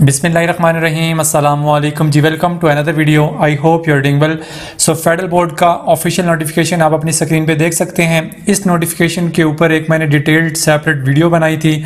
बिस्मिल्लाहिर्रहमानिर्रहीम अस्सलाम वालेकुम जी। Welcome to another video. I hope you are doing well. So federal board का ऑफिशियल नोटिफिकेशन आप अपनी स्क्रीन पे देख सकते हैं। इस नोटिफिकेशन के ऊपर एक मैंने डिटेल्ड सेपरेट वीडियो बनाई थी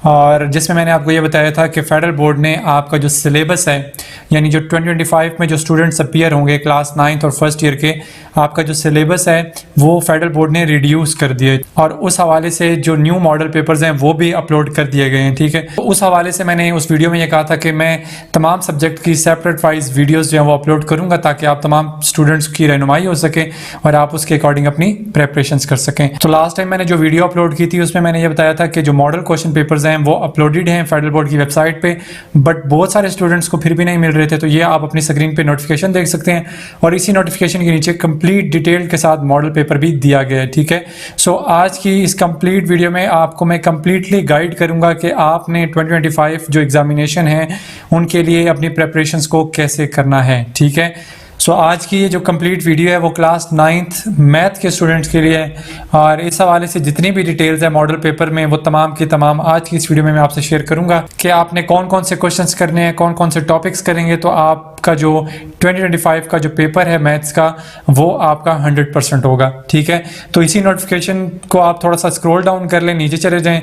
और जिसमें मैंने आपको ये बताया था कि फेडरल बोर्ड ने आपका जो सिलेबस है यानी जो 2025 में जो स्टूडेंट्स अपीयर होंगे क्लास 9th और फर्स्ट ईयर के, आपका जो सिलेबस है वो फेडरल बोर्ड ने रिड्यूस कर दिया और उस हवाले से जो न्यू मॉडल पेपर्स हैं वो भी अपलोड कर दिए गए हैं। ठीक है, तो उस हवाले से मैंने उस वीडियो में ये कहा था कि मैं तमाम सब्जेक्ट की सेपरेट वाइज वीडियोस जो है वो अपलोड करूंगा ताकि आप तमाम स्टूडेंट्स की रहनुमाई हो सके और आप उसके अकॉर्डिंग अपनी प्रेपरेशंस कर सकें। तो लास्ट टाइम मैंने जो वीडियो अपलोड की थी उसमें मैंने ये बताया था कि जो मॉडल क्वेश्चन पेपर्स हैं वो अपलोडेड हैं फेडरल बोर्ड की वेबसाइट पे, बट बहुत सारे स्टूडेंट्स को फिर भी नहीं मिल रहे थे। तो ये आप अपनी स्क्रीन पे नोटिफिकेशन देख सकते हैं और इसी नोटिफिकेशन के नीचे कंप्लीट डिटेल के साथ मॉडल पेपर भी दिया गया है। ठीक है, सो आज की इस कंप्लीट वीडियो में आपको मैं कंप्लीटली गाइड करूंगा कि आपने 2025 जो एग्जामिनेशन है उनके लिए अपनी प्रेपरेशंस को कैसे करना है। ठीक है, सो आज की ये जो कंप्लीट वीडियो है वो क्लास 9th मैथ के स्टूडेंट्स के लिए है और इस हवाले से जितनी भी डिटेल्स है मॉडल पेपर में वो तमाम की तमाम आज की इस वीडियो में मैं आपसे शेयर करूंगा कि आपने कौन कौन से क्वेश्चंस करने हैं, कौन कौन से टॉपिक्स करेंगे तो आपका जो 2025 का जो पेपर है मैथ्स का वो आपका 100% होगा। ठीक है, तो इसी नोटिफिकेशन को आप थोड़ा सा स्क्रॉल डाउन कर लें, नीचे चले जाएँ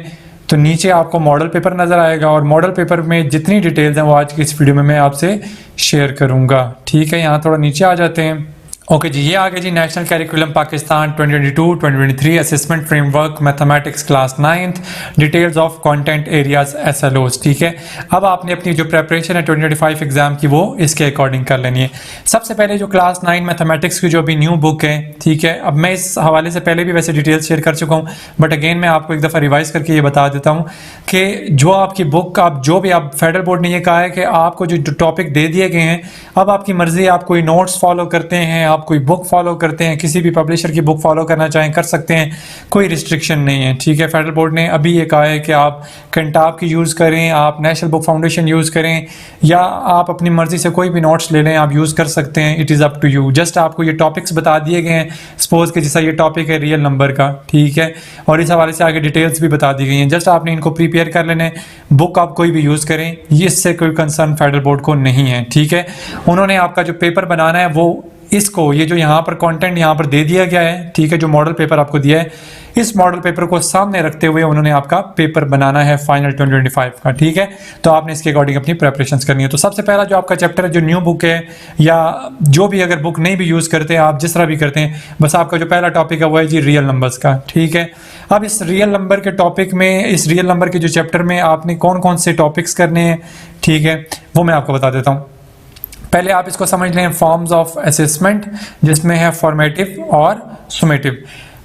तो नीचे आपको मॉडल पेपर नज़र आएगा और मॉडल पेपर में जितनी डिटेल्स हैं वो आज की इस वीडियो में मैं आपसे शेयर करूंगा। ठीक है, यहाँ थोड़ा नीचे आ जाते हैं। ओके जी, ये आ गया जी national curriculum Pakistan 2022-2023 assessment framework mathematics class 9th details of content areas SLOs। ठीक है, अब आपने अपनी जो प्रेपरेशन है 2025 एग्जाम की वो इसके अकॉर्डिंग कर लेनी है। सबसे पहले जो क्लास 9 मैथमेटिक्स की जो अभी न्यू बुक है, ठीक है, अब मैं इस हवाले से पहले भी वैसे डिटेल्स शेयर कर चुका हूँ बट अगेन मैं आपको एक दफ़ा रिवाइज करके ये बता देता हूँ कि जो आपकी बुक आप जो भी आप फेडरल बोर्ड ने ये कहा है कि आपको जो टॉपिक दे दिए गए हैं अब आपकी मर्जी, आप कोई नोट्स फॉलो करते हैं, आप कोई बुक फॉलो करते हैं, किसी भी पब्लिशर की बुक फॉलो करना चाहें कर सकते हैं, कोई रिस्ट्रिक्शन नहीं है। ठीक है, फेडरल बोर्ड ने अभी ये कहा है कि आप कंटाब की यूज़ करें, आप नेशनल बुक फाउंडेशन यूज़ करें या आप अपनी मर्जी से कोई भी नोट्स ले लें, आप यूज़ कर सकते हैं। It is up to you. Just आपको ये टॉपिक्स बता दिए गए हैं, सपोज के जैसा ये टॉपिक है रियल नंबर का, ठीक है, और इस हवाले से आगे डिटेल्स भी बता दी गई हैं। जस्ट आपने इनको प्रिपेयर कर लेने, बुक आप कोई भी यूज़ करें, इससे कोई कंसर्न फेडरल बोर्ड को नहीं है। ठीक है, उन्होंने आपका जो पेपर बनाना है वो इसको ये जो यहाँ पर कंटेंट यहाँ पर दे दिया गया है, ठीक है, जो मॉडल पेपर आपको दिया है इस मॉडल पेपर को सामने रखते हुए उन्होंने आपका पेपर बनाना है फाइनल 2025 का। ठीक है, तो आपने इसके अकॉर्डिंग अपनी प्रेपरेशंस करनी है। तो सबसे पहला जो आपका चैप्टर है जो न्यू बुक है या जो भी अगर बुक नहीं भी यूज़ करते हैं आप जिस तरह भी करते हैं, बस आपका जो पहला टॉपिक है वो है जी रियल नंबर्स का। ठीक है, अब इस रियल नंबर के टॉपिक में, इस रियल नंबर के जो चैप्टर में आपने कौन कौन से टॉपिक्स करने हैं, ठीक है, वो मैं आपको बता देता हूँ। पहले आप इसको समझ लें फॉर्म्स ऑफ असेसमेंट, जिसमें है फॉर्मेटिव और सुमेटिव।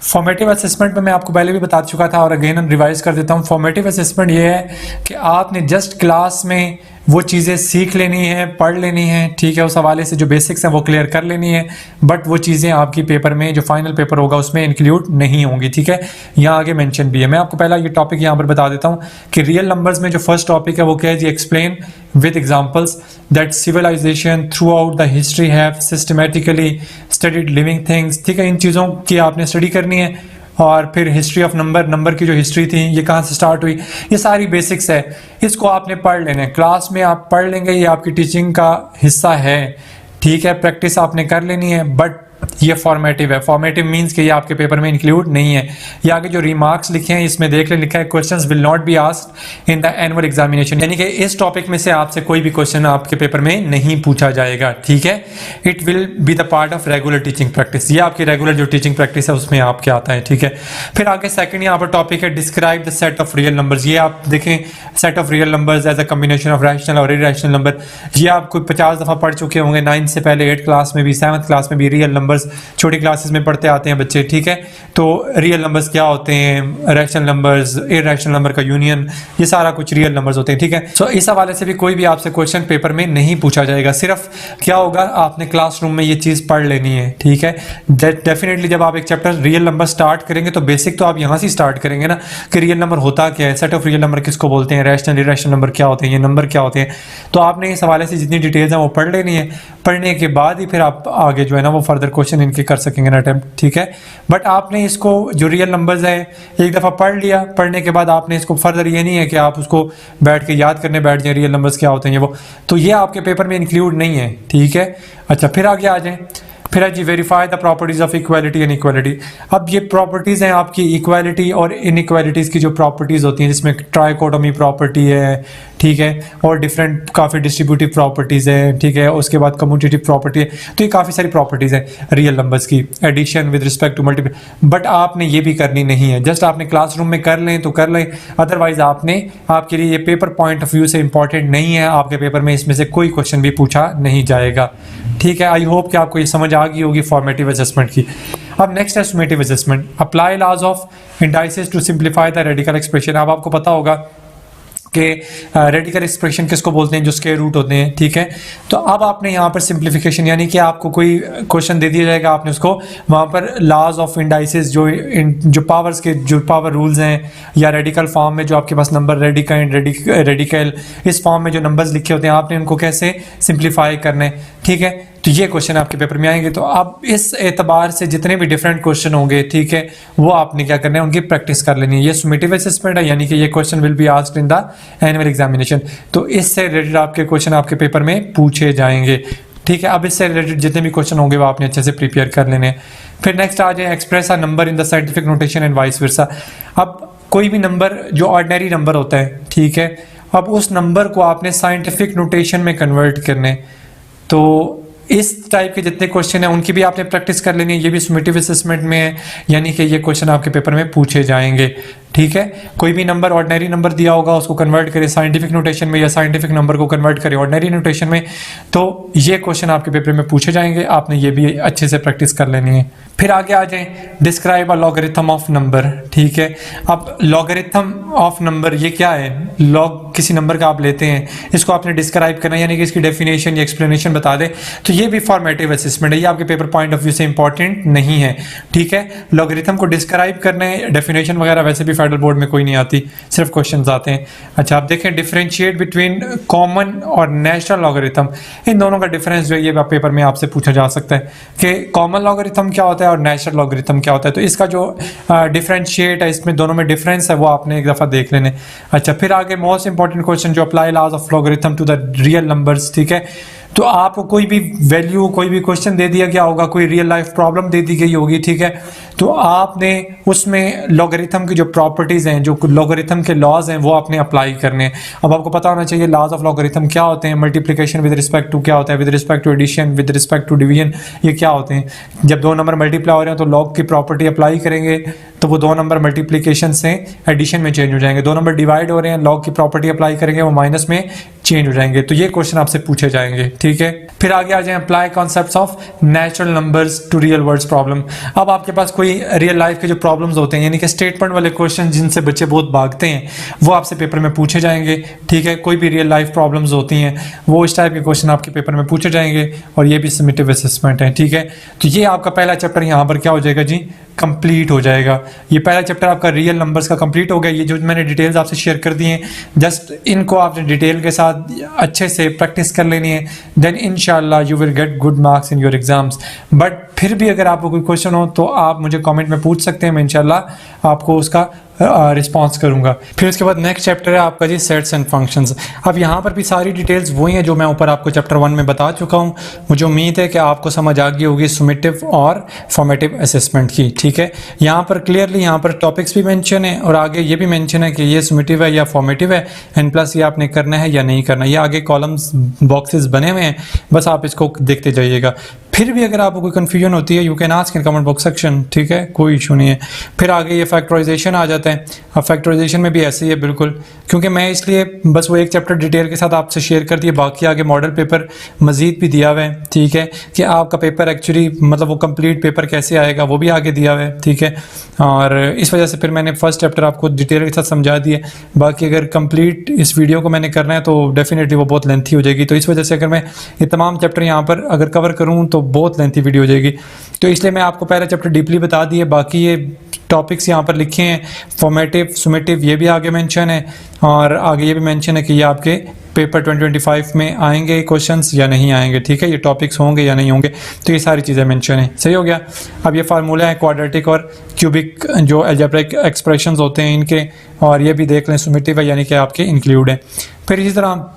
फॉर्मेटिव असेसमेंट में मैं आपको पहले भी बता चुका था और अगेन हम रिवाइज कर देता हूँ। फॉर्मेटिव असेसमेंट ये है कि आपने जस्ट क्लास में वो चीज़ें सीख लेनी है, पढ़ लेनी है, ठीक है, उस हवाले से जो बेसिक्स हैं वो क्लियर कर लेनी है, बट वो चीज़ें आपकी पेपर में जो फाइनल पेपर होगा उसमें इंक्लूड नहीं होंगी। ठीक है, यहाँ आगे मेंशन भी है। मैं आपको पहला ये टॉपिक यहाँ पर बता देता हूँ कि रियल नंबर्स में जो फर्स्ट टॉपिक है वो क्या है जी, explain with examples that civilization throughout the history have systematically studied living things. ठीक है, इन चीज़ों की आपने स्टडी करनी है और फिर हिस्ट्री ऑफ नंबर की जो हिस्ट्री थी ये कहाँ से स्टार्ट हुई, ये सारी बेसिक्स है, इसको आपने पढ़ लेना है। क्लास में आप पढ़ लेंगे, ये आपकी टीचिंग का हिस्सा है। ठीक है, प्रैक्टिस आपने कर लेनी है, बट ये फॉर्मेटिव है। फॉर्मेटिव मींस कि ये आपके पेपर में इंक्लूड नहीं है। ये आगे जो रिमार्क्स लिखे हैं इसमें देख लें, लिखा है questions will not be asked in the annual examination, यानी कि इस टॉपिक में से आपसे कोई भी क्वेश्चन आपके पेपर में नहीं पूछा जाएगा। ठीक है, it will be the part of regular teaching practice, ये आपकी रेगुलर जो टीचिंग प्रैक्टिस है उसमें आपके आता है। ठीक है, फिर आगे सेकंड यहाँ पर टॉपिक है describe the set of real numbers. ये आप देखें set of real numbers as a combination of rational और इरेशनल नंबर। ये आप कोई 50 दफ़ा पढ़ चुके होंगे, 9th से पहले 8th क्लास में भी, 7th क्लास में भी रियल नंबर्स छोटी क्लासेस में पढ़ते आते हैं बच्चे। ठीक है, तो रियल नंबर्स क्या होते हैं, रैशनल नंबर्स, इरेशनल नंबर का यूनियन, ये सारा कुछ रियल नंबर्स होते हैं। ठीक है, सो इस हवाले से भी कोई भी आपसे क्वेश्चन पेपर में नहीं पूछा जाएगा। सिर्फ क्या होगा, आपने क्लासरूम में ये चीज़ पढ़ लेनी है। ठीक है, डेफिनेटली जब आप एक चैप्टर रियल नंबर स्टार्ट करेंगे तो बेसिक तो आप यहाँ से स्टार्ट करेंगे ना कि रियल नंबर होता क्या है, सेट ऑफ रियल नंबर किसको बोलते हैं, रैशनल इरेशनल नंबर क्या होते हैं, ये नंबर क्या होते हैं। तो आपने इस हवाले से जितनी डिटेल्स हैं वो पढ़ लेनी है, पढ़ने के बाद ही फिर आप आगे जो है ना वो फर्दर क्वेश्चन इनके कर सकेंगे ना अटेम्प्ट, ठीक है। बट आपने इसको जो रियल नंबर्स है एक दफ़ा पढ़ लिया, पढ़ने के बाद आपने इसको फर्दर ये नहीं है कि आप उसको बैठ के याद करने बैठ जाए रियल नंबर्स क्या होते हैं वो, तो ये आपके पेपर में इंक्लूड नहीं है, ठीक है। अच्छा, फिर आगे आ जाएं, फिर जी verify the properties of equality and equality. अब ये प्रॉपर्टीज़ हैं आपकी इक्वालिटी और इनइक्वालिटीज़ की जो प्रॉपर्टीज़ होती हैं, जिसमें ट्राइकोटोमी प्रॉपर्टी है, ठीक है, और डिफरेंट काफ़ी डिस्ट्रीब्यूटिव प्रॉपर्टीज़ है, ठीक है, उसके बाद कम्यूटेटिव प्रॉपर्टी है। तो ये काफ़ी सारी प्रॉपर्टीज़ हैं रियल नंबर्स की, addition with respect to multiple. But आपने ये भी करनी नहीं है, जस्ट आपने क्लासरूम में कर लें तो कर लें, अदरवाइज आपने, आपके लिए ये पेपर पॉइंट ऑफ व्यू से इंपॉर्टेंट नहीं है, आपके पेपर में इसमें से कोई क्वेश्चन भी पूछा नहीं जाएगा, ठीक है। आई होप कि आपको ये समझ आ गई होगी फॉर्मेटिव असेसमेंट की। अब नेक्स्ट है summative assessment. Apply laws of indices to simplify the radical expression. अब आपको पता होगा कि रेडिकल एक्सप्रेशन किसको बोलते हैं, जो स्क्वायर रूट होते हैं, ठीक है। तो अब आपने यहाँ पर सिंप्लीफिकेशन, यानी कि आपको कोई क्वेश्चन दे दिया जाएगा, आपने उसको वहाँ पर लॉज ऑफ इंडाइसेस जो पावर्स के जो पावर रूल्स हैं, या रेडिकल फॉर्म में जो आपके पास नंबर रेडिकल इस फॉर्म में जो नंबर्स लिखे होते हैं, आपने उनको कैसे सिंप्लीफाई करने, ठीक है। तो ये क्वेश्चन आपके पेपर में आएंगे। तो अब इस एतबार से जितने भी डिफरेंट क्वेश्चन होंगे, ठीक है, वो आपने क्या करना है, उनकी प्रैक्टिस कर लेनी है। ये सुमेटिव असेसमेंट है, यानी कि ये question will be asked in the annual examination. तो इससे रिलेटेड आपके क्वेश्चन आपके पेपर में पूछे जाएंगे, ठीक है। अब इससे रिलेटेड जितने भी क्वेश्चन होंगे वो आपने अच्छे से प्रिपेयर कर लेने हैं। फिर नेक्स्ट आ जाए express a number in the scientific notation and vice versa. अब कोई भी नंबर जो ऑर्डिनरी नंबर होता है, ठीक है, अब उस नंबर को आपने साइंटिफिक नोटेशन में कन्वर्ट करने, तो इस टाइप के जितने क्वेश्चन हैं उनकी भी आपने प्रैक्टिस कर लेनी है। ये भी सुमेटिव असेसमेंट में है, यानी कि ये क्वेश्चन आपके पेपर में पूछे जाएंगे, ठीक है। कोई भी नंबर ऑर्डिनरी नंबर दिया होगा उसको कन्वर्ट करें साइंटिफिक नोटेशन में, या साइंटिफिक नंबर को कन्वर्ट करें ऑर्डिनरी नोटेशन में, तो ये क्वेश्चन आपके पेपर में पूछे जाएंगे, आपने ये भी अच्छे से प्रैक्टिस कर लेनी है। फिर आगे आ जाएं, describe a logarithm of number, ठीक है। अब लॉगरिथम ऑफ नंबर ये क्या है, लॉग किसी नंबर का आप लेते हैं, इसको आपने डिस्क्राइब करना, यानी कि इसकी डेफिनेशन या एक्सप्लेनेशन बता दें, तो ये भी फॉर्मेटिव असेसमेंट है, ये आपके पेपर पॉइंट ऑफ व्यू से इंपॉर्टेंट नहीं है, ठीक है। लॉगरिथम को डिस्क्राइब करने, डेफिनेशन वगैरह वैसे भी फेडरल बोर्ड में कोई नहीं आती, सिर्फ क्वेश्चंस आते हैं। अच्छा, आप देखें डिफरेंशिएट बिटवीन कॉमन और नेचुरल लॉगरिथम, इन दोनों का डिफरेंस जो है ये पेपर में आपसे पूछा जा सकता है कि कॉमन लॉगरिथम क्या होता है और नेचुरल लॉगरिथम क्या होता है। तो इसका जो डिफरेंशिएट है, इसमें दोनों में डिफरेंस है, वो आपने एक दफ़ा देख लेने। अच्छा, फिर आगे मोस्ट इंपॉर्टेंट क्वेश्चन जो apply laws of logarithm to the real numbers, ठीक है। तो आपको कोई भी वैल्यू, कोई भी क्वेश्चन दे दिया गया होगा, कोई रियल लाइफ प्रॉब्लम दे दी गई होगी, ठीक है, तो आपने उसमें लॉगरिथम की जो प्रॉपर्टीज़ हैं, जो लॉगरिथम के लॉज हैं, वो आपने अप्लाई करने हैं। अब आपको पता होना चाहिए लॉज ऑफ लॉगरिथम क्या होते हैं, मल्टीप्लिकेशन विद रिस्पेक्ट टू क्या होता है, with respect to addition, with respect to division, ये क्या होते हैं। जब दो नंबर मल्टीप्लाई हो रहे हैं तो लॉग की प्रॉपर्टी अप्लाई करेंगे, तो वो दो नंबर मल्टीप्लिकेशन से एडिशन में चेंज हो जाएंगे। दो नंबर डिवाइड हो रहे हैं, लॉग की प्रॉपर्टी अप्लाई करेंगे, वो माइनस में चेंज हो जाएंगे। तो ये क्वेश्चन आपसे पूछे जाएंगे, ठीक है। फिर आगे आ जाए apply concepts of natural numbers to real words problem. अब आपके पास कोई रियल लाइफ के जो प्रॉब्लम्स होते हैं, यानी कि स्टेटमेंट वाले क्वेश्चन जिनसे बच्चे बहुत भागते हैं, वो आपसे पेपर में पूछे जाएंगे, ठीक है। कोई भी रियल लाइफ प्रॉब्लम्स होती हैं, वो इस टाइप के क्वेश्चन आपके पेपर में पूछे जाएंगे, और ये भी समेटिव असेसमेंट है, ठीक है। तो ये आपका पहला चैप्टर यहाँ पर क्या हो जाएगा जी, कंप्लीट हो जाएगा। ये पहला चैप्टर आपका रियल नंबर्स का कंप्लीट हो गया। ये जो मैंने डिटेल्स आपसे शेयर कर दी हैं, जस्ट इनको आपने डिटेल के साथ अच्छे से प्रैक्टिस कर लेनी है, देन इंशाल्लाह you will get good marks in your exams. But फिर भी अगर आपको कोई क्वेश्चन हो तो आप मुझे कमेंट में पूछ सकते हैं, मैं इंशाल्लाह आपको उसका रिस्पॉन्स करूंगा। फिर उसके बाद नेक्स्ट चैप्टर है आपका जी सेट्स एंड फंक्शंस। अब यहाँ पर भी सारी डिटेल्स वही हैं जो मैं ऊपर आपको चैप्टर 1 में बता चुका हूँ। मुझे उम्मीद है कि आपको समझ आ गई होगी सुमेटिव और फॉर्मेटिव असेसमेंट की, ठीक है। यहाँ पर क्लियरली यहाँ पर टॉपिक्स भी मेंशन है, और आगे ये भी मेंशन है कि ये सुमेटिव है या फॉर्मेटिव है, एंड प्लस ये आपने करना है या नहीं करना। ये आगे कॉलम्स बॉक्सेस बने हुए हैं, बस आप इसको देखते जाइएगा। फिर भी अगर आपको कोई कन्फ्यूजन होती है, you can ask in comment box section, ठीक है, कोई इशू नहीं है। फिर आगे ये फैक्टराइजेशन आ जाता है। अब फैक्टराइजेशन में भी ऐसे ही है बिल्कुल, क्योंकि मैं इसलिए बस वो एक चैप्टर डिटेल के साथ आपसे शेयर कर दिया, बाकी आगे मॉडल पेपर मजीद भी दिया हुआ है, ठीक है, कि आपका पेपर एक्चुअली मतलब वो कंप्लीट पेपर कैसे आएगा वो भी आगे दिया हुआ है, ठीक है। और इस वजह से फिर मैंने फर्स्ट चैप्टर आपको डिटेल के साथ समझा दिया। बाकी अगर कंप्लीट इस वीडियो को मैंने करना है तो डेफिनेटली वो बहुत लेंथी हो जाएगी, तो इस वजह से अगर मैं ये तमाम चैप्टर यहाँ पर अगर कवर करूँ तो बहुत लेंथी वीडियो हो जाएगी। तो इसलिए मैं आपको पहला चैप्टर डीपली बता दिए, बाकी ये टॉपिक्स यहाँ पर लिखे हैं, फॉर्मेटिव, सुमेटिव, ये भी आगे मेंशन है, और आगे ये भी मेंशन है कि ये आपके पेपर 2025 में आएंगे क्वेश्चंस या नहीं आएंगे, ठीक है, ये टॉपिक्स होंगे या नहीं होंगे, तो ये सारी चीज़ें मेंशन है। सही हो गया। अब ये फार्मूला है क्वाड्रेटिक और क्यूबिक जो अलजेब्रिक एक्सप्रेशंस होते हैं इनके, और ये भी देख लें सुमेटिव है यानी कि आपके इंक्लूड है। फिर इसी तरह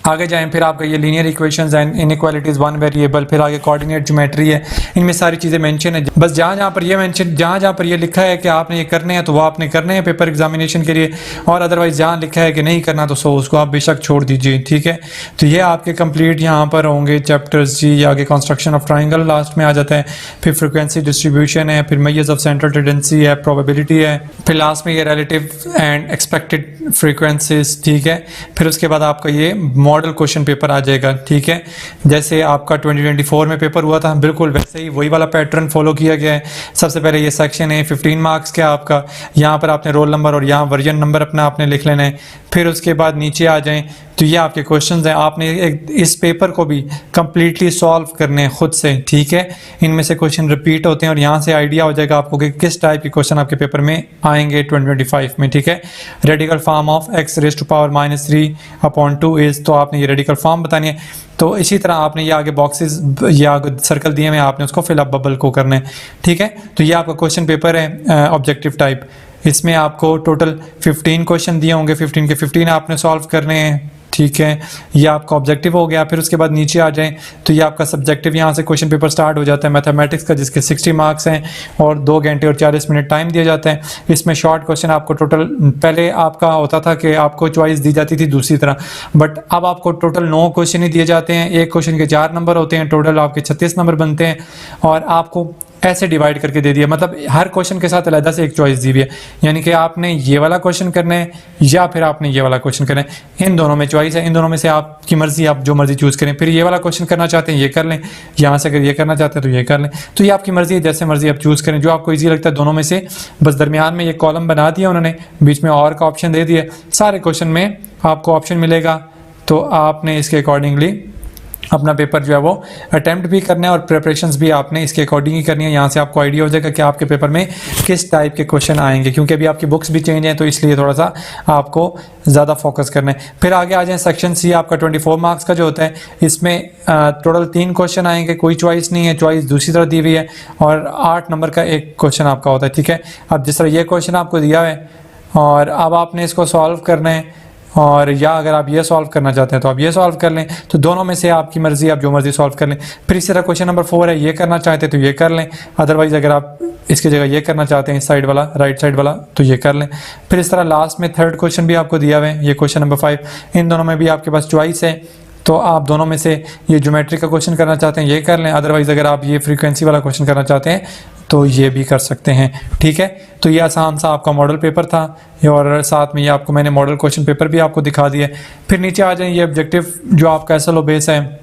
आगे जाएं, फिर आपका ये linear equations and inequalities one variable, फिर आगे कोऑर्डिनेट ज्योमेट्री है, इनमें सारी चीज़ें मेंशन है। बस जहाँ पर ये मेंशन, जहाँ पर ये लिखा है कि आपने ये करने हैं तो वो आपने करने हैं पेपर एग्जामिनेशन के लिए, और अदरवाइज जहाँ लिखा है कि नहीं करना तो सो उसको आप बेशक छोड़ दीजिए, ठीक है। तो ये आपके कंप्लीट यहाँ पर होंगे चैप्टर्स जी। आगे कंस्ट्रक्शन ऑफ ट्राइंगल लास्ट में आ जाता है, फिर फ्रिक्वेंसी डिस्ट्रीब्यूशन है, फिर मेजर्स ऑफ सेंट्रल टेंडेंसी है, प्रोबेबिलिटी है, फिर लास्ट में ये रिलेटिव एंड एक्सपेक्टेड फ्रीक्वेंसीज, ठीक है। फिर उसके बाद आपका ये मॉडल क्वेश्चन पेपर आ जाएगा, ठीक है। जैसे आपका 2024 में पेपर हुआ था बिल्कुल वैसे ही वही वाला पैटर्न फॉलो किया गया है। सबसे पहले ये सेक्शन है 15 मार्क्स का आपका, यहाँ पर आपने रोल नंबर और यहाँ वर्जन नंबर अपना आपने लिख लेना है। फिर उसके बाद नीचे आ जाएं तो ये आपके क्वेश्चंस हैं, आपने इस पेपर को भी कंप्लीटली सॉल्व करने हैं खुद से, ठीक है। इनमें से क्वेश्चन रिपीट होते हैं और यहाँ से आइडिया हो जाएगा आपको कि किस टाइप के क्वेश्चन आपके पेपर में आएंगे 2025 में, ठीक है। Radical form of x raise to power -3/2 is, तो आपने ये रेडिकल फॉर्म बतानी है। तो इसी तरह आपने ये आगे बॉक्सेस या सर्कल दिए हुए आपने उसको फिलअप बबल को करना है, ठीक है। तो ये आपका क्वेश्चन पेपर है ऑब्जेक्टिव टाइप। इसमें आपको टोटल 15 क्वेश्चन दिए होंगे, 15 के 15 आपने सॉल्व करने हैं, ठीक है। ये आपका ऑब्जेक्टिव हो गया। फिर उसके बाद नीचे आ जाएं तो ये आपका सब्जेक्टिव, यहाँ से क्वेश्चन पेपर स्टार्ट हो जाता है मैथमेटिक्स का, जिसके 60 मार्क्स हैं और 2 घंटे और 40 मिनट टाइम दिया जाता है। इसमें शॉर्ट क्वेश्चन आपको टोटल, पहले आपका होता था कि आपको चॉइस दी जाती थी दूसरी तरह, बट अब आपको टोटल 9 क्वेश्चन ही दिए जाते हैं। एक क्वेश्चन के 4 नंबर होते हैं, टोटल आपके 36 नंबर बनते हैं, और आपको ऐसे डिवाइड करके दे दिया, मतलब हर क्वेश्चन के साथ अलग से एक चॉइस दी हुई है, यानी कि आपने ये वाला क्वेश्चन करना है या फिर आपने ये वाला क्वेश्चन करना है। इन दोनों में चॉइस है, इन दोनों में से आपकी मर्जी, आप जो मर्जी चूज करें। फिर ये वाला क्वेश्चन करना चाहते हैं ये कर लें, यहाँ से अगर ये करना चाहते हैं तो ये कर लें। तो ये आपकी मर्जी है, जैसे मर्जी आप चूज करें, जो आपको ईजी लगता है दोनों में से। बस दरमियान में ये कॉलम बना दिया उन्होंने, बीच में और का ऑप्शन दे दिया, सारे क्वेश्चन में आपको ऑप्शन मिलेगा, तो आपने इसके अकॉर्डिंगली अपना पेपर जो है वो अटेम्प्ट भी करना है और प्रिपरेशंस भी आपने इसके अकॉर्डिंग ही करनी है। यहाँ से आपको आइडिया हो जाएगा कि आपके पेपर में किस टाइप के क्वेश्चन आएंगे, क्योंकि अभी आपकी बुक्स भी चेंज हैं, तो इसलिए थोड़ा सा आपको ज़्यादा फोकस करना है। फिर आगे आ जाए सेक्शन सी, आपका 24 मार्क्स का जो होता है, इसमें टोटल 3 क्वेश्चन आएंगे, कोई चॉइस नहीं है, चॉइस दूसरी तरह दी हुई है, और 8 नंबर का एक क्वेश्चन आपका होता है, ठीक है। अब जिस तरह ये क्वेश्चन आपको दिया है और अब आपने इसको सॉल्व करना है, और या अगर आप ये सॉल्व करना चाहते हैं तो आप ये सॉल्व कर लें, तो दोनों में से आपकी मर्जी, आप जो मर्जी सॉल्व कर लें। फिर इसी तरह क्वेश्चन नंबर 4 है, ये करना चाहते हैं तो ये कर लें, अदरवाइज अगर आप इसकी जगह ये करना चाहते हैं इस साइड वाला, राइट साइड वाला, तो ये कर लें। फिर इस तरह लास्ट में 3rd क्वेश्चन भी आपको दिया हुआ है, ये क्वेश्चन नंबर 5, इन दोनों में भी आपके पास चॉइस है, तो आप दोनों में से ये ज्योमेट्री का क्वेश्चन करना चाहते हैं ये कर लें, अदरवाइज अगर आप ये फ्रीक्वेंसी वाला क्वेश्चन करना चाहते हैं तो ये भी कर सकते हैं, ठीक है। तो ये आसान सा आपका मॉडल पेपर था, और साथ में ये आपको मैंने मॉडल क्वेश्चन पेपर भी आपको दिखा दिया। फिर नीचे आ जाए, ये ऑब्जेक्टिव जो आपका SLO बेस है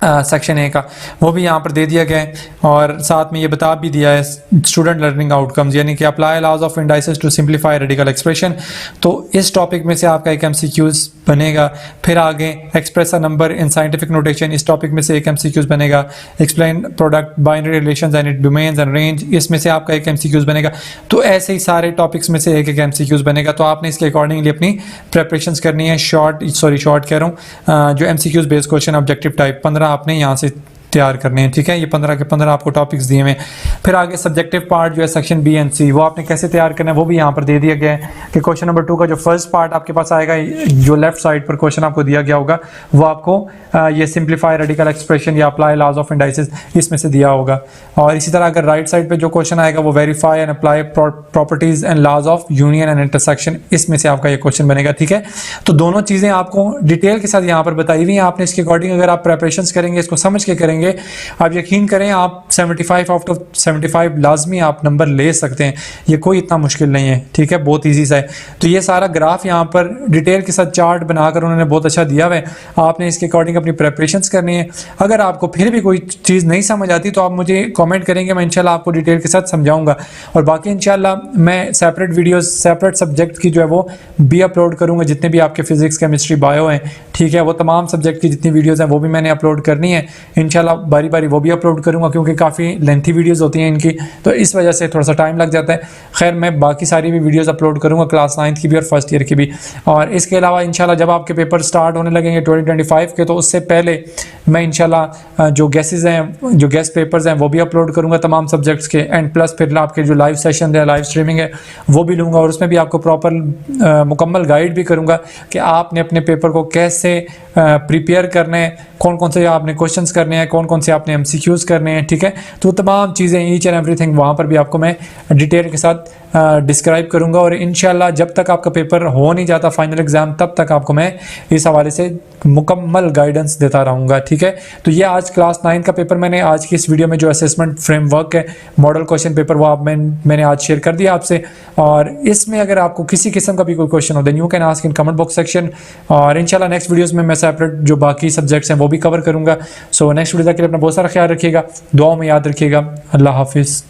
सेक्शन ए का, वो भी यहाँ पर दे दिया गया है, और साथ में ये बता भी दिया है स्टूडेंट लर्निंग आउटकम्स, यानी कि apply laws of indices to simplify radical expression. तो इस टॉपिक में से आपका एक MCQs बनेगा। फिर आगे express a number in scientific notation, इस टॉपिक में से एक MCQs बनेगा। Explain product binary relations and it domains and range, इसमें से आपका एक MCQs बनेगा। तो ऐसे ही सारे टॉपिक्स में से एक एक MCQs बनेगा, तो आपने इसके अकॉर्डिंगली अपनी प्रेपरेशंस करनी है। शॉर्ट कह रहा हूँ, जो MCQs based question objective type 15 आपने यहाँ से तैयार करने हैं, ठीक है। ये 15 के 15 आपको टॉपिक्स दिए हुए। फिर आगे सब्जेक्टिव पार्ट जो है सेक्शन बी एंड सी, वो आपने कैसे तैयार करना है वो भी यहाँ पर दे दिया गया है कि क्वेश्चन नंबर 2 का जो फर्स्ट पार्ट आपके पास आएगा, जो लेफ्ट साइड पर क्वेश्चन आपको दिया गया होगा, वो आपको ये सिंप्लीफाई रेडिकल एक्सप्रेशन या अप्लाई लॉज ऑफ इंडाइसेस इसमें से दिया होगा। और इसी तरह अगर राइट साइड पे जो क्वेश्चन आएगा वो verify and apply properties and laws of union and intersection, इसमें से आपका ये क्वेश्चन बनेगा, ठीक है। तो दोनों चीज़ें आपको डिटेल के साथ यहाँ पर बताई हुई हैं। आपने इसके अकॉर्डिंग अगर आप प्रेपरेशंस करेंगे, इसको समझ के करेंगे, आप यकीन करें आप 75 आउट ऑफ 75 लाजमी आप नंबर ले सकते हैं। ये कोई इतना मुश्किल नहीं है, ठीक है, बहुत ईजी सा है। तो ये सारा ग्राफ यहाँ पर डिटेल के साथ चार्ट बनाकर उन्होंने बहुत अच्छा दिया हुआ है। आपने इसके अकॉर्डिंग अपनी प्रेपरेशंस करनी है। अगर आपको फिर भी कोई चीज़ नहीं समझ आती तो आप मुझे कमेंट करेंगे, मैं इंशाल्लाह आपको डिटेल के साथ समझाऊंगा। और बाकी इंशाल्लाह मैं सेपरेट वीडियोस सेपरेट सब्जेक्ट की जो है वो भी अपलोड करूँगा, जितने भी आपके फिजिक्स केमिस्ट्री बायो हैं, ठीक है, वो तमाम सब्जेक्ट की जितनी वीडियोज़ हैं वो भी मैंने अपलोड करनी है इंशाल्लाह। इंशाल्लाह बारी बारी वो भी अपलोड करूँगा, क्योंकि काफ़ी लेंथी वीडियोज़ होती हैं इनकी, तो इस वजह से थोड़ा सा टाइम लग जाता है। खैर मैं बाकी सारी भी वीडियोज़ अपलोड करूँगा, क्लास 9th की भी और फर्स्ट ईयर की भी। और इसके अलावा इंशाल्लाह जब आपके पेपर स्टार्ट होने लगेंगे 2025 के, तो उससे पहले मैं इंशाल्लाह जो गेसेस हैं, जो गेस्ट पेपर्स हैं वो भी अपलोड करूँगा तमाम सब्जेक्ट्स के, एंड प्लस फिर आपके जो लाइव सेशन है, लाइव स्ट्रीमिंग है, वो भी लूँगा, और उसमें भी आपको प्रॉपर मुकम्मल गाइड भी करूँगा कि आपने अपने पेपर को कैसे प्रिपेयर करना है, कौन कौन से आपने क्वेश्चंस करने हैं, कौन कौन से आपने MCQs करने हैं, ठीक है। तो तमाम चीज़ें ईच एंड एवरीथिंग वहाँ पर भी आपको मैं डिटेल के साथ डिस्क्राइब करूँगा, और इंशाल्लाह जब तक आपका पेपर हो नहीं जाता फाइनल एग्ज़ाम, तब तक आपको मैं इस हवाले से मुकम्मल गाइडेंस देता रहूँगा, ठीक है। तो ये आज क्लास 9 का पेपर मैंने आज की इस वीडियो में जो असेसमेंट फ्रेमवर्क है, मॉडल क्वेश्चन पेपर, वो मैंने आज शेयर कर दिया आपसे। और इसमें अगर आपको किसी किस्म का भी कोई क्वेश्चन हो, then you can ask in comment box section, और इंशाल्लाह नेक्स्ट वीडियोस में मैं सेपरेट जो बाकी सब्जेक्ट्स हैं वो भी कवर करूँगा। सो नेक्स्ट वीडियो तक के लिए अपना बहुत सारा ख्याल रखिएगा, दुआओं में याद रखिएगा। अल्लाह हाफिज़।